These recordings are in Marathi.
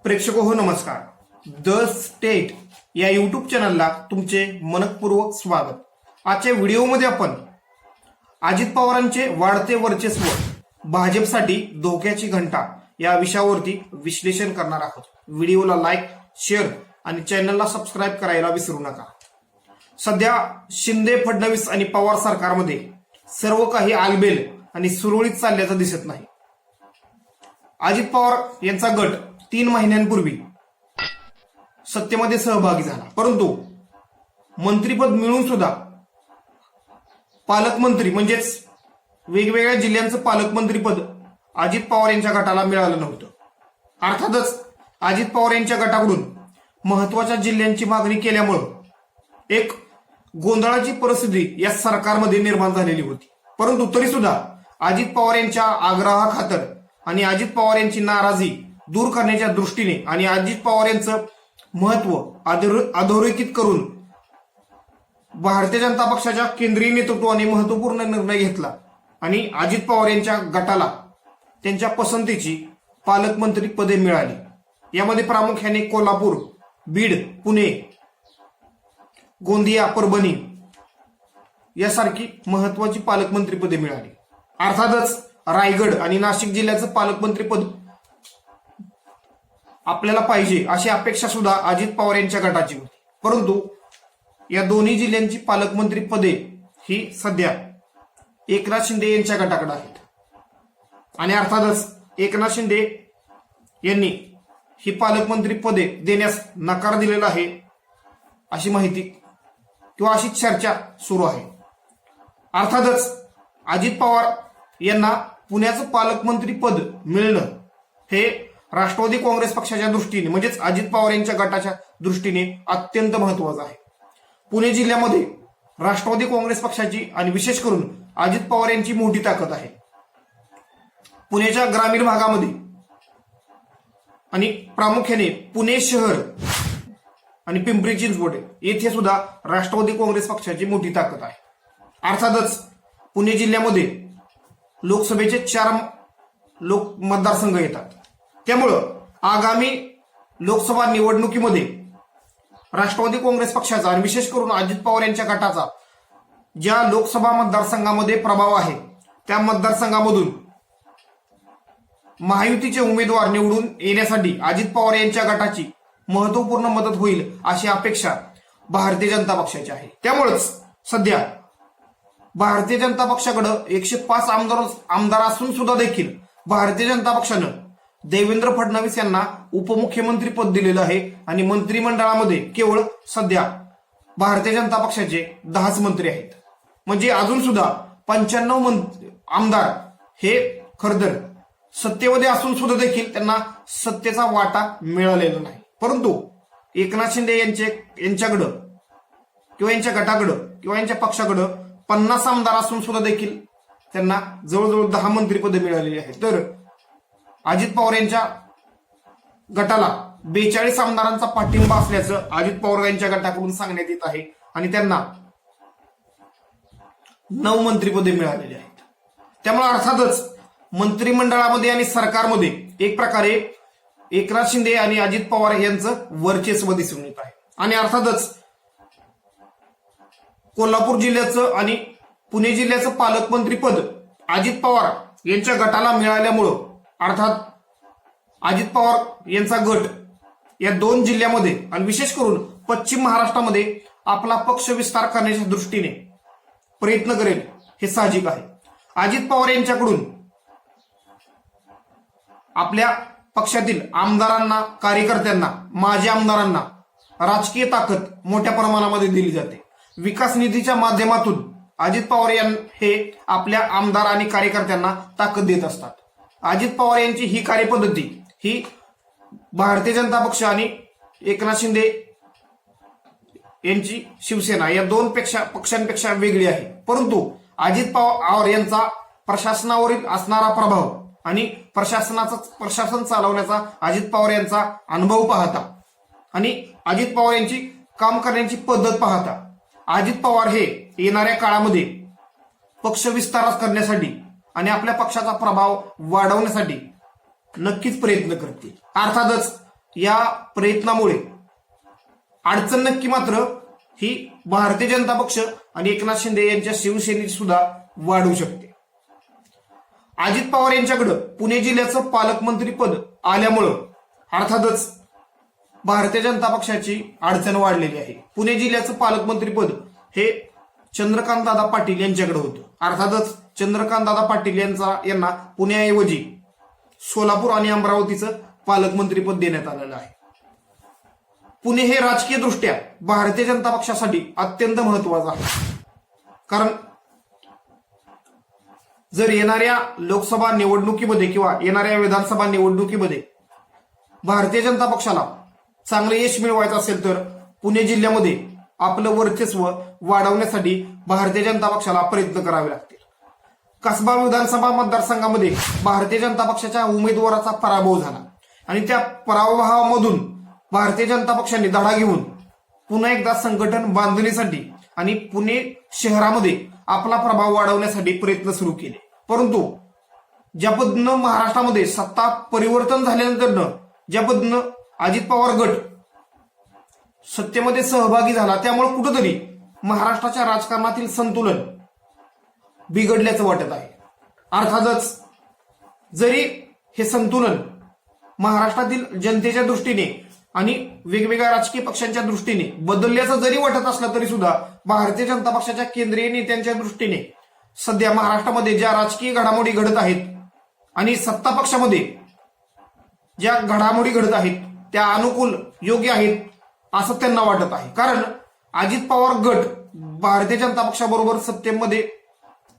प्रेक्षको हो नमस्कार. द स्टेट या युट्यूब चॅनलला तुमचे मनपूर्वक स्वागत. आजच्या व्हिडिओमध्ये आपण अजित पवारांचे वाढते वर्चस्व, भाजपसाठी धोक्याची घंटा या विषयावरती विश्लेषण करणार आहोत. व्हिडिओला लाईक, शेअर आणि चॅनलला सबस्क्राईब करायला विसरू नका. सध्या शिंदे, फडणवीस आणि पवार सरकारमध्ये सर्व काही आलबेल आणि सुरळीत चालल्याचं दिसत नाही. अजित पवार यांचा गट 3 महिन्यांपूर्वी सत्तेमध्ये सहभागी झाला, परंतु मंत्रीपद मिळून सुद्धा पालकमंत्री म्हणजेच वेगवेगळ्या जिल्ह्यांचं पालकमंत्रीपद अजित पवार यांच्या गटाला मिळालं नव्हतं. अर्थातच अजित पवार यांच्या गटाकडून महत्वाच्या जिल्ह्यांची मागणी केल्यामुळं एक गोंधळाची परिस्थिती या सरकारमध्ये निर्माण झालेली होती. परंतु तरी सुद्धा अजित पवार यांच्या आग्रहाखातर आणि अजित पवार यांची नाराजी दूर करण्याच्या दृष्टीने आणि अजित पवार यांचं महत्व अधोरेखित करून भारतीय जनता पक्षाच्या केंद्रीय नेतृत्वाने महत्वपूर्ण निर्णय घेतला आणि अजित पवार यांच्या गटाला त्यांच्या पसंतीची पालकमंत्री पदे मिळाली. यामध्ये प्रामुख्याने कोल्हापूर, बीड, पुणे, गोंदिया, परभणी यासारखी महत्वाची पालकमंत्री पदे मिळाली. अर्थातच रायगड आणि नाशिक जिल्ह्याचं पालकमंत्रीपद आपल्याला पाहिजे अशी अपेक्षा सुद्धा अजित पवार यांच्या गटाची होती. परंतु या दोन्ही जिल्ह्यांची पालकमंत्री पदे ही सध्या एकनाथ शिंदे यांच्या गटाकडे आहेत आणि अर्थातच एकनाथ शिंदे यांनी ही पालकमंत्री पदे देण्यास नकार दिलेला आहे अशी माहिती किंवा अशी चर्चा सुरू आहे. अर्थातच अजित पवार यांना पुण्याचं पालकमंत्री पद मिळणं हे राष्ट्रवादी काँग्रेस पक्षाच्या दृष्टीने म्हणजेच अजित पवार यांच्या गटाच्या दृष्टीने अत्यंत महत्वाचं आहे. पुणे जिल्ह्यामध्ये राष्ट्रवादी काँग्रेस पक्षाची आणि विशेष करून अजित पवार यांची मोठी ताकद आहे. पुण्याच्या ग्रामीण भागामध्ये आणि प्रामुख्याने पुणे शहर आणि पिंपरी चिंचवड येथे सुद्धा राष्ट्रवादी काँग्रेस पक्षाची मोठी ताकद आहे. अर्थातच पुणे जिल्ह्यामध्ये लोकसभेचे 4 मतदारसंघ येतात. त्यामुळं आगामी लोकसभा निवडणुकीमध्ये राष्ट्रवादी काँग्रेस पक्षाचा आणि विशेष करून अजित पवार यांच्या गटाचा ज्या लोकसभा मतदारसंघामध्ये प्रभाव आहे त्या मतदारसंघामधून महायुतीचे उमेदवार निवडून येण्यासाठी अजित पवार यांच्या गटाची महत्वपूर्ण मदत होईल अशी अपेक्षा भारतीय जनता पक्षाची आहे. त्यामुळेच सध्या भारतीय जनता पक्षाकडे 105 आमदार असून सुद्धा देखील भारतीय जनता पक्षानं देवेंद्र फडणवीस यांना उपमुख्यमंत्री पद दिलेलं आहे आणि मंत्रिमंडळामध्ये केवळ सध्या भारतीय जनता पक्षाचे 10च मंत्री आहेत. म्हणजे अजून सुद्धा 95 आमदार हे खरतर सत्तेमध्ये असून सुद्धा देखील त्यांना सत्तेचा वाटा मिळालेला नाही. परंतु एकनाथ शिंदे यांच्याकडं किंवा यांच्या गटाकडं किंवा यांच्या पक्षाकडं 50 आमदार असून सुद्धा देखील त्यांना जवळजवळ 10 मंत्रिपदे मिळालेली आहेत. तर अजित पवार यांच्या गटाला 42 आमदारांचा पाठिंबा असल्याचं अजित पवार यांच्या गटाकडून सांगण्यात येत आहे आणि त्यांना 9 मंत्रिपदे मिळालेली आहेत. त्यामुळे अर्थातच मंत्रिमंडळामध्ये आणि सरकारमध्ये एक प्रकारे एकनाथ शिंदे आणि अजित पवार यांचं वर्चस्व दिसून येत आहे. आणि अर्थातच कोल्हापूर जिल्ह्याचं आणि पुणे जिल्ह्याचं पालकमंत्री पद अजित पवार यांच्या गटाला मिळाल्यामुळं अर्थात अजित पवार यांचा गट या 2 जिल्ह्यामध्ये आणि विशेष करून पश्चिम महाराष्ट्रामध्ये आपला पक्ष विस्तार करण्याच्या दृष्टीने प्रयत्न करेल हे साहजिक आहे. अजित पवार यांच्याकडून आपल्या पक्षातील आमदारांना, कार्यकर्त्यांना, माजी आमदारांना राजकीय ताकद मोठ्या प्रमाणामध्ये दिली जाते. विकास निधीच्या माध्यमातून अजित पवार हे आपल्या आमदार आणि कार्यकर्त्यांना ताकद देत असतात. अजित पवार यांची ही कार्यपद्धती ही भारतीय जनता पक्ष आणि एकनाथ शिंदे यांची शिवसेना या 2 पक्षांपेक्षा वेगळी आहे. परंतु अजित पवार यांचा प्रशासनावरील असणारा प्रभाव आणि प्रशासन चालवण्याचा अजित पवार यांचा अनुभव पाहता आणि अजित पवार यांची काम करण्याची पद्धत पाहता अजित पवार हे येणाऱ्या काळामध्ये पक्ष विस्तार करण्यासाठी आणि आपल्या पक्षाचा प्रभाव वाढवण्यासाठी नक्कीच प्रयत्न करतील. अर्थातच या प्रयत्नामुळे अडचण नक्की मात्र ही भारतीय जनता पक्ष आणि एकनाथ शिंदे यांच्या शिवसेनेची सुद्धा वाढू शकते. अजित पवार यांच्याकडे पुणे जिल्ह्याचं पालकमंत्री पद आल्यामुळं अर्थातच भारतीय जनता पक्षाची अडचण वाढलेली आहे. पुणे जिल्ह्याचं पालकमंत्री पद हे चंद्रकांत दादा पाटील यांच्याकडे होतं. अर्थातच चंद्रकांत दादा पाटील यांना पुण्याऐवजी सोलापूर आणि अमरावतीचं पालकमंत्री पद देण्यात आलेलं आहे. पुणे हे राजकीय दृष्ट्या भारतीय जनता पक्षासाठी अत्यंत महत्वाचं आहे. कारण जर येणाऱ्या लोकसभा निवडणुकीमध्ये किंवा येणाऱ्या विधानसभा निवडणुकीमध्ये भारतीय जनता पक्षाला चांगलं यश मिळवायचं असेल तर पुणे जिल्ह्यामध्ये आपलं वर्चस्व वाढवण्यासाठी भारतीय जनता पक्षाला प्रयत्न करावे लागतील. कसबा विधानसभा मतदारसंघामध्ये भारतीय जनता पक्षाच्या उमेदवाराचा पराभव झाला आणि त्या पराभवामधून भारतीय जनता पक्षाने धडा घेऊन पुन्हा एकदा संघटन बांधणीसाठी आणि पुणे शहरामध्ये आपला प्रभाव वाढवण्यासाठी प्रयत्न सुरू केले. परंतु ज्या पद्धतीनं महाराष्ट्रामध्ये सत्ता परिवर्तन झाल्यानंतर ज्या पद्धतीनं अजित पवार गट सत्तेमध्ये सहभागी झाला त्यामुळे कुठंतरी महाराष्ट्राच्या राजकारणातील संतुलन बिघडल्याचं वाटत आहे. अर्थातच जरी हे संतुलन महाराष्ट्रातील जनतेच्या दृष्टीने आणि वेगवेगळ्या राजकीय पक्षांच्या दृष्टीने बदलल्याचं जरी वाटत असलं तरी सुद्धा भारतीय जनता पक्षाच्या केंद्रीय नेत्यांच्या दृष्टीने सध्या महाराष्ट्रामध्ये ज्या राजकीय घडामोडी घडत आहेत आणि सत्ता पक्षामध्ये ज्या घडामोडी घडत आहेत त्या अनुकूल योग्य आहेत असं त्यांना वाटत आहे. कारण अजित पवार गट भारतीय जनता पक्षाबरोबर सत्तेमध्ये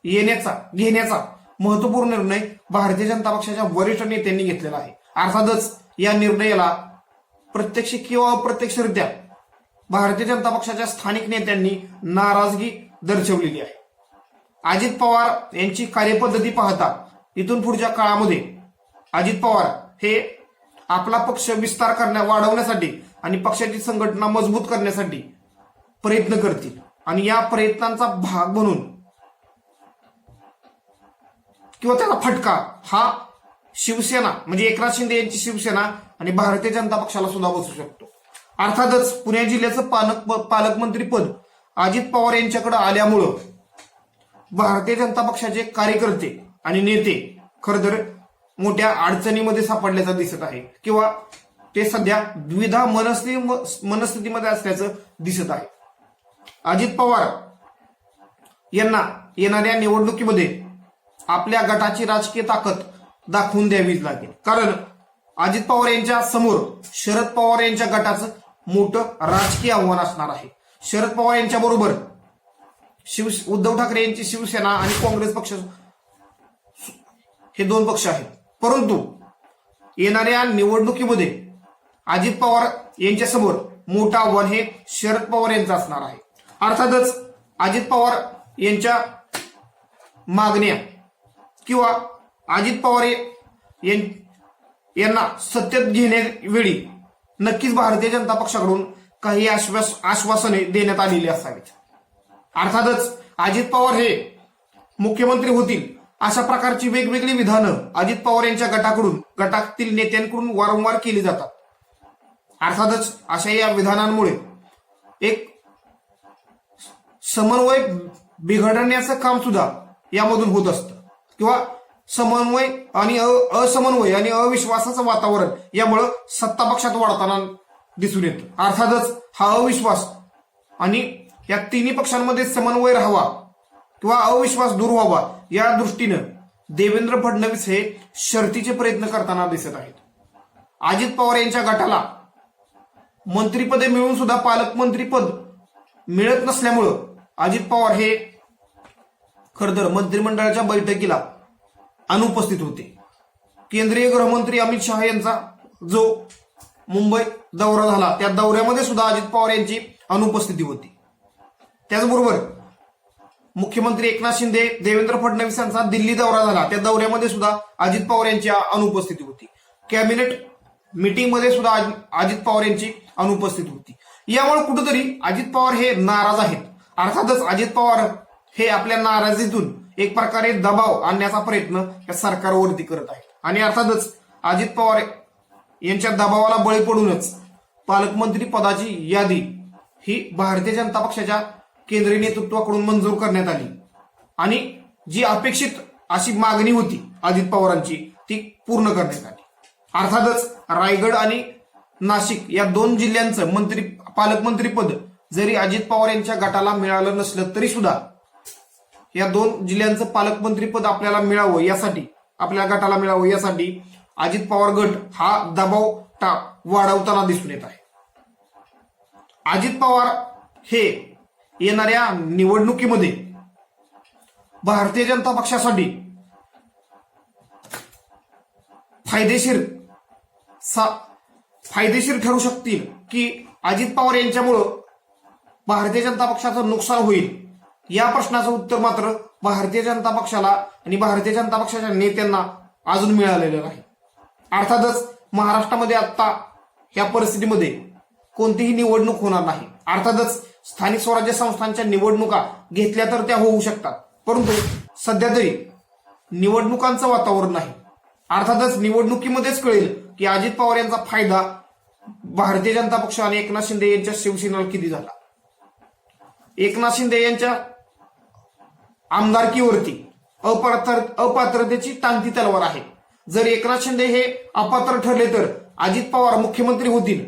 घेण्याचा महत्वपूर्ण निर्णय भारतीय जनता पक्षाच्या वरिष्ठ नेत्यांनी घेतलेला आहे. अर्थातच या निर्णयाला प्रत्यक्ष किंवा अप्रत्यक्षरित्या भारतीय जनता पक्षाच्या स्थानिक नेत्यांनी नाराजगी दर्शवलेली आहे. अजित पवार यांची कार्यपद्धती पाहता इथून पुढच्या काळामध्ये अजित पवार हे आपला पक्ष विस्तार वाढवण्यासाठी आणि पक्षाची संघटना मजबूत करण्यासाठी प्रयत्न करतील आणि या प्रयत्नांचा भाग म्हणून किंवा त्याचा फटका हा शिवसेना म्हणजे एकनाथ शिंदे यांची शिवसेना आणि भारतीय जनता पक्षाला सुद्धा बसू शकतो. अर्थातच पुणे जिल्ह्याचं पालकमंत्री पद अजित पवार यांच्याकडे आल्यामुळं भारतीय जनता पक्षाचे कार्यकर्ते आणि नेते खरं तर मोठ्या अडचणीमध्ये सापडल्याचं दिसत आहे किंवा ते सध्या द्विधा मनस्थितीमध्ये असल्याचं दिसत आहे. अजित पवार यांना येणाऱ्या निवडणुकीमध्ये आपल्या गटाची राजकीय ताकद दाखवून द्यावीच लागेल. कारण अजित पवार यांच्या समोर शरद पवार यांच्या गटाचं मोठं राजकीय आव्हान असणार आहे. शरद पवार यांच्या बरोबर उद्धव ठाकरे यांची शिवसेना आणि काँग्रेस पक्ष हे दोन पक्ष आहेत. परंतु येणाऱ्या निवडणुकीमध्ये अजित पवार यांच्या समोर मोठं आव्हान हे शरद पवार यांचं असणार आहे. अर्थातच अजित पवार यांच्या मागण्या किंवा अजित पवार यांना सत्तेत घेण्यावेळी नक्कीच भारतीय जनता पक्षाकडून काही आश्वासने देण्यात आलेली असावीत. अर्थातच अजित पवार हे मुख्यमंत्री होतील अशा प्रकारची वेगवेगळी विधानं अजित पवार यांच्या गटातील नेत्यांकडून वारंवार केली जातात. अर्थातच अशा या विधानांमुळे एक समन्वय बिघडण्याचं काम सुद्धा यामधून होत असतं किंवा समन्वय आणि असमन्वय आणि अविश्वासाचं वातावरण यामुळे सत्ता पक्षात वाढताना दिसून येतं. अर्थातच हा अविश्वास आणि या तिन्ही पक्षांमध्ये समन्वय राहावा किंवा अविश्वास दूर व्हावा या दृष्टीनं देवेंद्र फडणवीस हे शर्तीचे प्रयत्न करताना दिसत आहेत. अजित पवार यांच्या गटाला मंत्रिपदे मिळून सुद्धा पालकमंत्रीपद मिळत नसल्यामुळं अजित पवार हे खरं तर मंत्रिमंडळाच्या बैठकीला अनुपस्थित होते. केंद्रीय गृहमंत्री अमित शहा यांचा जो मुंबई दौरा झाला त्या दौऱ्यामध्ये सुद्धा अजित पवार यांची अनुपस्थिती होती. त्याचबरोबर मुख्यमंत्री एकनाथ शिंदे देवेंद्र फडणवीस यांचा दिल्ली दौरा झाला त्या दौऱ्यामध्ये सुद्धा अजित पवार यांची अनुपस्थिती होती. कॅबिनेट मीटिंगमध्ये सुद्धा अजित पवार यांची अनुपस्थिती होती. यामुळे कुठेतरी अजित पवार हे नाराज आहेत. अर्थातच अजित पवार हे आपल्या नाराजीतून एक प्रकारे दबाव आणण्याचा प्रयत्न या सरकारवरती करत आहेत आणि अर्थातच अजित पवार यांच्या दबावाला बळी पडूनच पालकमंत्री पदाची यादी ही भारतीय जनता पक्षाच्या केंद्रीय नेतृत्वाकडून मंजूर करण्यात आली आणि जी अपेक्षित अशी मागणी होती अजित पवारांची ती पूर्ण करण्यात आली. अर्थातच रायगड आणि नाशिक या 2 जिल्ह्यांचं पालकमंत्रीपद जरी अजित पवार यांच्या गटाला मिळालं नसलं तरी सुद्धा या 2 जिल्ह्यांचं पालकमंत्रीपद आपल्याला मिळावं यासाठी, आपल्या गटाला मिळावं यासाठी अजित पवार गट हा दबाव वाढवताना दिसून येत आहे. अजित पवार हे येणाऱ्या निवडणुकीमध्ये भारतीय जनता पक्षासाठी फायदेशीर ठरू शकतील की अजित पवार यांच्यामुळं भारतीय जनता पक्षाचं नुकसान होईल, या प्रश्नाचं उत्तर मात्र भारतीय जनता पक्षाला आणि भारतीय जनता पक्षाच्या नेत्यांना अजून मिळालेलं नाही. अर्थातच महाराष्ट्रामध्ये आता ह्या परिस्थितीमध्ये कोणतीही निवडणूक होणार नाही. अर्थातच स्थानिक स्वराज्य संस्थांच्या निवडणुका घेतल्या तर त्या होऊ शकतात, परंतु सध्या तरी निवडणुकांचं वातावरण नाही. अर्थातच निवडणुकीमध्येच कळेल की अजित पवार यांचा फायदा भारतीय जनता पक्ष आणि एकनाथ शिंदे यांच्या शिवसेनेला किती झाला. एकनाथ शिंदे यांच्या आमदारकीवरती अपात्रतेची टांगती तलवार आहे. जर एकनाथ शिंदे हे अपात्र ठरले तर अजित पवार मुख्यमंत्री होतील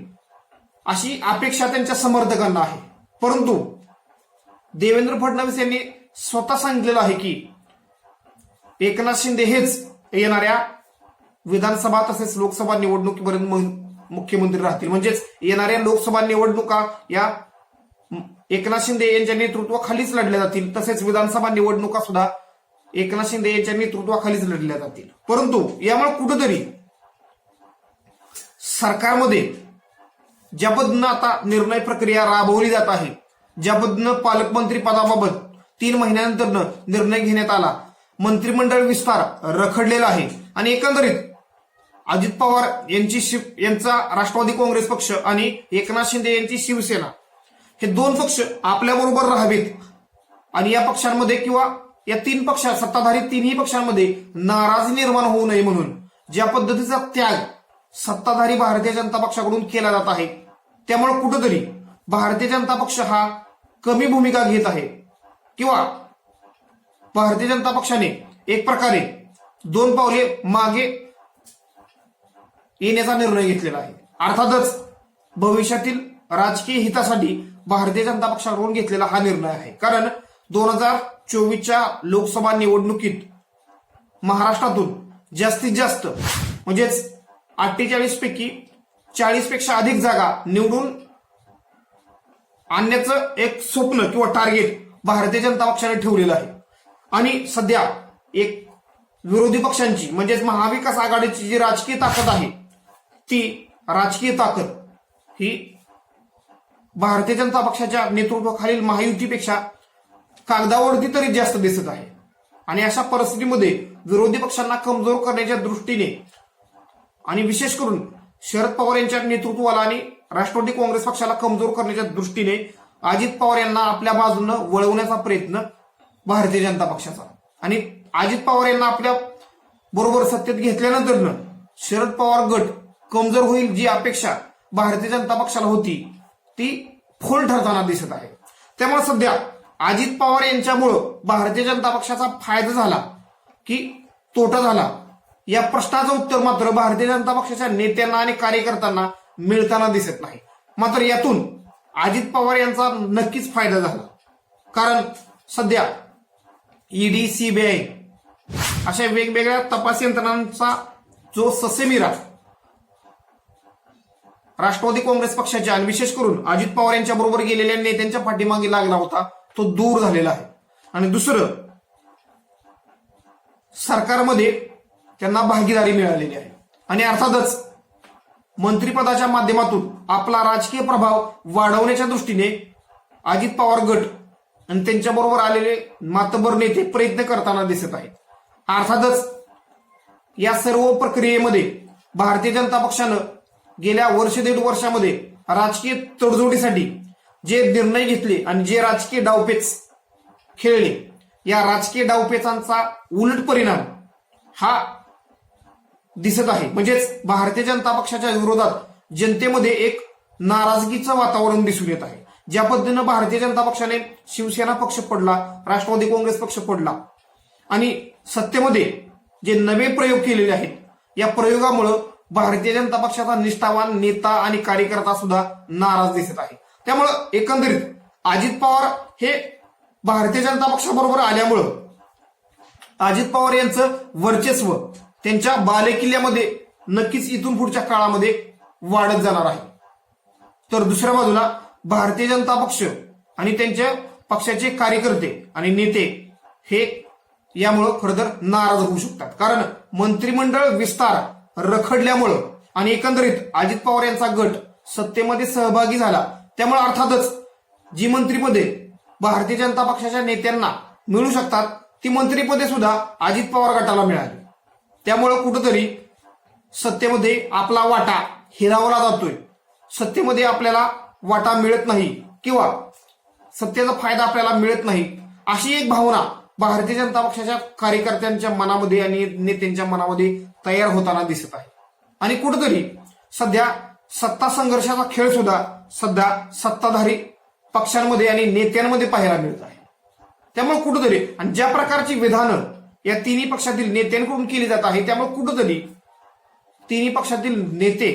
अशी अपेक्षा त्यांच्या समर्थकांना आहे. परंतु देवेंद्र फडणवीस यांनी स्वतः सांगितलेलं आहे की एकनाथ शिंदे हेच येणाऱ्या विधानसभा तसेच लोकसभा निवडणुकीपर्यंत मुख्यमंत्री राहतील. म्हणजेच येणाऱ्या लोकसभा निवडणुका या एकनाथ शिंदे यांच्या नेतृत्वाखालीच लढल्या जातील, तसेच विधानसभा निवडणुका सुद्धा एकनाथ शिंदे यांच्या नेतृत्वाखालीच लढल्या जातील. परंतु यामुळे कुठेतरी सरकारमध्ये ज्या पद्धतीनं आता निर्णय प्रक्रिया राबवली जात आहे, ज्या पद्धतीनं पालकमंत्री पदाबाबत 3 महिन्यानंतर निर्णय घेण्यात आला, मंत्रिमंडळ विस्तार रखडलेला आहे आणि एकंदरीत अजित पवार यांचा राष्ट्रवादी काँग्रेस पक्ष आणि एकनाथ शिंदे यांची शिवसेना हे 2 पक्ष आपल्या बरोबर राहावेत आणि या पक्षांमध्ये किंवा या 3 पक्षात सत्ताधारी 3ही पक्षांमध्ये नाराजी निर्माण होऊ नये म्हणून ज्या पद्धतीचा त्याग सत्ताधारी भारतीय जनता पक्षाकडून केला जात आहे, त्यामुळे कुठेतरी भारतीय जनता पक्ष हा कमी भूमिका घेत आहे किंवा भारतीय जनता पक्षाने एक प्रकारे 2 पावले मागे येण्याचा निर्णय घेतलेला आहे. अर्थातच भविष्यातील राजकीय हितासाठी भारतीय जनता पक्षाकडून घेतलेला हा निर्णय आहे. कारण 2024च्या लोकसभा निवडणुकीत महाराष्ट्रातून जास्तीत जास्त म्हणजेच 48 पैकी 40 पेक्षा अधिक जागा निवडून आणण्याचं एक स्वप्न किंवा टार्गेट भारतीय जनता पक्षाने ठेवलेलं आहे. आणि सध्या एक विरोधी पक्षांची म्हणजेच महाविकास आघाडीची जी राजकीय ताकद आहे, ती राजकीय ताकद ही भारतीय जनता पक्षाच्या नेतृत्वाखालील महायुतीपेक्षा कागदावरती तरी जास्त दिसत आहे. आणि अशा परिस्थितीमध्ये विरोधी पक्षांना कमजोर करण्याच्या दृष्टीने आणि विशेष करून शरद पवार यांच्या नेतृत्वाला आणि राष्ट्रवादी काँग्रेस पक्षाला कमजोर करण्याच्या दृष्टीने अजित पवार यांना आपल्या बाजूनं वळवण्याचा प्रयत्न भारतीय जनता पक्षाचा आणि अजित पवार यांना आपल्या बरोबर सत्तेत घेतल्यानंतर शरद पवार गट कमजोर होईल जी अपेक्षा भारतीय जनता पक्षाला होती ती फोल ठरताना दिसत आहे. त्यामुळे सध्या अजित पवार यांच्यामुळं भारतीय जनता पक्षाचा फायदा झाला की तोटा झाला या प्रश्नाचं उत्तर मात्र भारतीय जनता पक्षाच्या नेत्यांना आणि कार्यकर्त्यांना मिळताना दिसत नाही. मात्र यातून अजित पवार यांचा नक्कीच फायदा झाला. कारण सध्या ईडी, सीबीआय अशा वेगवेगळ्या तपास यंत्रणांचा जो ससेमिरा राष्ट्रवादी काँग्रेस पक्षाच्या आणि विशेष करून अजित पवार यांच्या बरोबर गेलेल्या नेत्यांच्या पाठीमागे लागला होता तो दूर झालेला आहे. आणि दुसरं, सरकारमध्ये त्यांना भागीदारी मिळालेली आहे आणि अर्थातच मंत्रिपदाच्या माध्यमातून आपला राजकीय प्रभाव वाढवण्याच्या दृष्टीने अजित पवार गट आणि त्यांच्याबरोबर आलेले मातबर नेते प्रयत्न करताना दिसत आहेत. अर्थातच या सर्व प्रक्रियेमध्ये भारतीय जनता पक्षानं गेल्या 1.5 वर्षामध्ये राजकीय तडजोडीसाठी जे निर्णय घेतले आणि जे राजकीय डावपेच खेळले, या राजकीय डावपेचांचा उलट परिणाम हा दिसत आहे. म्हणजेच भारतीय जनता पक्षाच्या विरोधात जनतेमध्ये एक नाराजगीचं वातावरण दिसून येत आहे. ज्या पद्धतीनं भारतीय जनता पक्षाने शिवसेना पक्ष फोडला, राष्ट्रवादी काँग्रेस पक्ष फोडला आणि सत्तेमध्ये जे नवे प्रयोग केलेले आहेत, या प्रयोगामुळे भारतीय जनता पक्षाचा निष्ठावान नेता आणि कार्यकर्ता सुद्धा नाराज दिसत आहे. त्यामुळं एकंदरीत अजित पवार हे भारतीय जनता पक्षाबरोबर आल्यामुळं अजित पवार यांचं वर्चस्व त्यांच्या बालेकिल्ल्यामध्ये नक्कीच इथून पुढच्या काळामध्ये वाढत जाणार आहे. तर दुसऱ्या बाजूला भारतीय जनता पक्ष आणि त्यांच्या पक्षाचे कार्यकर्ते आणि नेते हे यामुळं खरं तर नाराज होऊ शकतात. कारण मंत्रिमंडळ विस्तार रखडल्यामुळं आणि एकंदरीत अजित पवार यांचा गट सत्तेमध्ये सहभागी झाला, त्यामुळे अर्थातच जी मंत्रिपदे भारतीय जनता पक्षाच्या नेत्यांना मिळू शकतात ती मंत्रिपदे सुद्धा अजित पवार गटाला मिळाली. त्यामुळं कुठंतरी सत्तेमध्ये आपला वाटा हिरावला जातोय, सत्तेमध्ये आपल्याला वाटा मिळत नाही किंवा सत्तेचा फायदा आपल्याला मिळत नाही, अशी एक भावना भारतीय जनता पक्षाच्या कार्यकर्त्यांच्या मनामध्ये आणि नेत्यांच्या मनामध्ये तयार होताना दिसत आहे. आणि कुठंतरी सध्या सत्ता संघर्षाचा खेळ सुद्धा सध्या सत्ताधारी पक्षांमध्ये आणि नेत्यांमध्ये पाहायला मिळत आहे. त्यामुळे कुठंतरी आणि ज्या प्रकारची विधानं या तिन्ही पक्षातील नेत्यांकडून केली जात आहे, त्यामुळे कुठंतरी तिन्ही पक्षातील नेते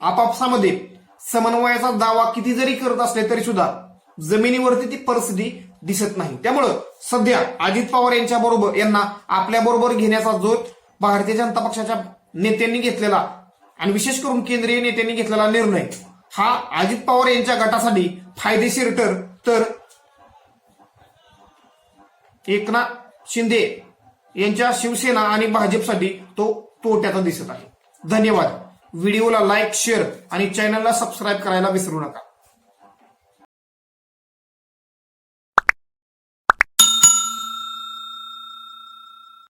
आपापसामध्ये समन्वयाचा दावा किती जरी करत असले तरी सुद्धा जमिनीवरती ती परिस्थिती दिसत नाही. त्यामुळं सध्या अजित पवार यांना आपल्या बरोबर घेण्याचा जो भारतीय जनता पक्षाच्या नेत्यांनी घेतलेला आणि विशेष करून केंद्रीय नेत्यांनी घेतलेला निर्णय हा अजित पवार यांच्या गटासाठी फायदेशीर तर एकनाथ शिंदे यांच्या शिवसेना आणि भाजपसाठी तो तोट्याचा दिसत आहे. धन्यवाद. व्हिडिओला लाईक, शेअर आणि चॅनलला सबस्क्राईब करायला विसरू नका.